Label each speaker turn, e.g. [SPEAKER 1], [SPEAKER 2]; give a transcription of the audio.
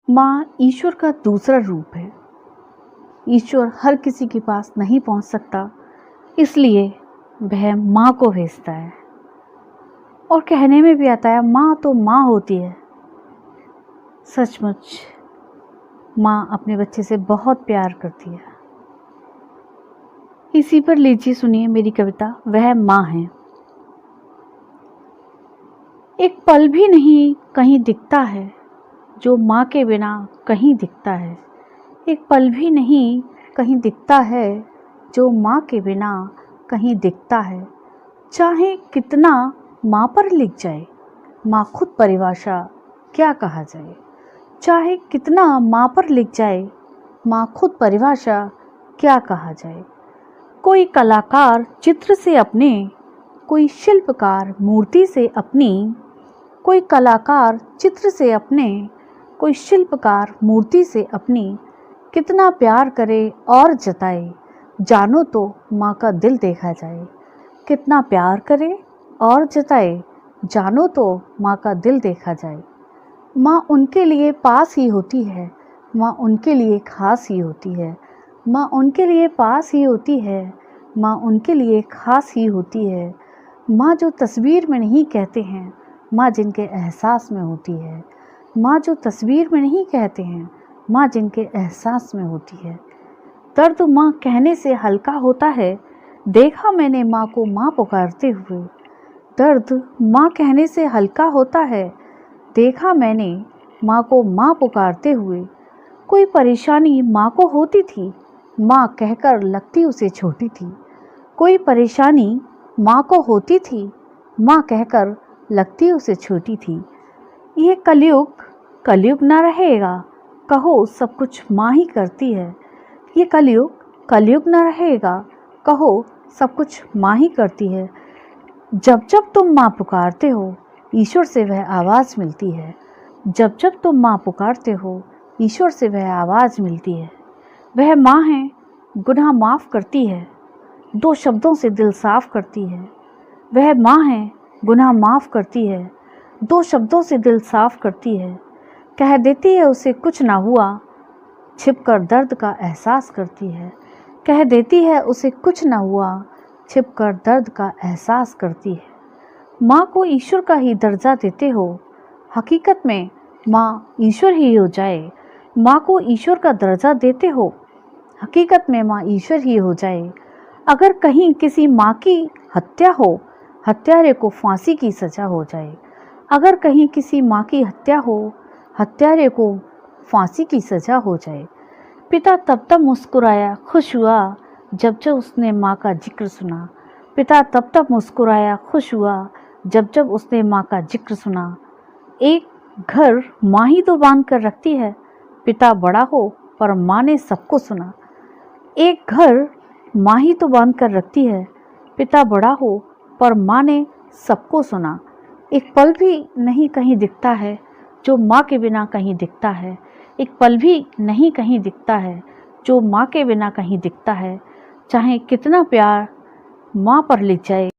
[SPEAKER 1] माँ ईश्वर का दूसरा रूप है। ईश्वर हर किसी के पास नहीं पहुँच सकता, इसलिए वह माँ को भेजता है। और कहने में भी आता है, माँ तो माँ होती है। सचमुच माँ अपने बच्चे से बहुत प्यार करती है। इसी पर लीजिए सुनिए मेरी कविता, वह माँ है। एक पल भी नहीं कहीं दिखता है जो माँ के बिना कहीं दिखता है। एक पल भी नहीं कहीं दिखता है जो माँ के बिना कहीं दिखता है। चाहे कितना माँ पर लिख जाए, माँ खुद परिभाषा क्या कहा जाए। चाहे कितना माँ पर लिख जाए, माँ खुद परिभाषा क्या कहा जाए। कोई कलाकार चित्र से अपने, कोई शिल्पकार मूर्ति से अपनी। कोई कलाकार चित्र से अपने, कोई शिल्पकार मूर्ति से अपनी। कितना प्यार करे और जताए, जानो तो माँ का दिल देखा जाए। कितना प्यार करे और जताए, जानो तो माँ का दिल देखा जाए। माँ उनके लिए पास ही होती है, माँ उनके लिए खास ही होती है। माँ उनके लिए पास ही होती है, माँ उनके लिए खास ही होती है। माँ जो तस्वीर में नहीं कहते हैं, माँ जिनके एहसास में होती है। माँ जो तस्वीर में नहीं कहते हैं, माँ जिनके एहसास में होती है। दर्द माँ कहने से हल्का होता है, देखा मैंने माँ को माँ पुकारते हुए। दर्द माँ कहने से हल्का होता है, देखा मैंने माँ को माँ पुकारते हुए। कोई परेशानी माँ को होती थी, माँ कहकर लगती उसे छोटी थी। कोई परेशानी माँ को होती थी, माँ कहकर लगती उसे छोटी थी। ये कलयुग कलयुग ना रहेगा, कहो सब कुछ माँ ही करती है। ये कलयुग कलयुग ना रहेगा, कहो सब कुछ माँ ही करती है। जब जब तुम माँ पुकारते हो, ईश्वर से वह आवाज़ मिलती है। जब जब तुम माँ पुकारते हो, ईश्वर से वह आवाज़ मिलती है। वह माँ है, गुनाह माफ़ करती है, दो शब्दों से दिल साफ करती है। वह माँ है, गुनाह माफ़ करती है, दो शब्दों से दिल साफ करती है। कह देती है उसे कुछ ना हुआ, छिपकर दर्द का एहसास करती है। कह देती है उसे कुछ ना हुआ, छिपकर दर्द का एहसास करती है। माँ को ईश्वर का ही दर्जा देते हो, हकीकत में माँ ईश्वर ही हो जाए। माँ को ईश्वर का दर्जा देते हो, हकीकत में माँ ईश्वर ही हो जाए। अगर कहीं किसी माँ की हत्या हो, हत्यारे को फांसी की सज़ा हो जाए। अगर कहीं किसी माँ की हत्या हो, हत्यारे को फांसी की सज़ा हो जाए। पिता तब तब मुस्कुराया खुश हुआ, जब जब उसने माँ का जिक्र सुना। पिता तब तब मुस्कुराया खुश हुआ, जब जब उसने माँ का जिक्र सुना। एक घर माँ ही तो बांध कर रखती है, पिता बड़ा हो पर माँ ने सबको सुना। एक घर माँ ही तो बांध कर रखती है, पिता बड़ा हो पर माँ ने सबको सुना। एक पल भी नहीं कहीं दिखता है जो माँ के बिना कहीं दिखता है। एक पल भी नहीं कहीं दिखता है जो माँ के बिना कहीं दिखता है। चाहे कितना प्यार माँ पर लिख जाए।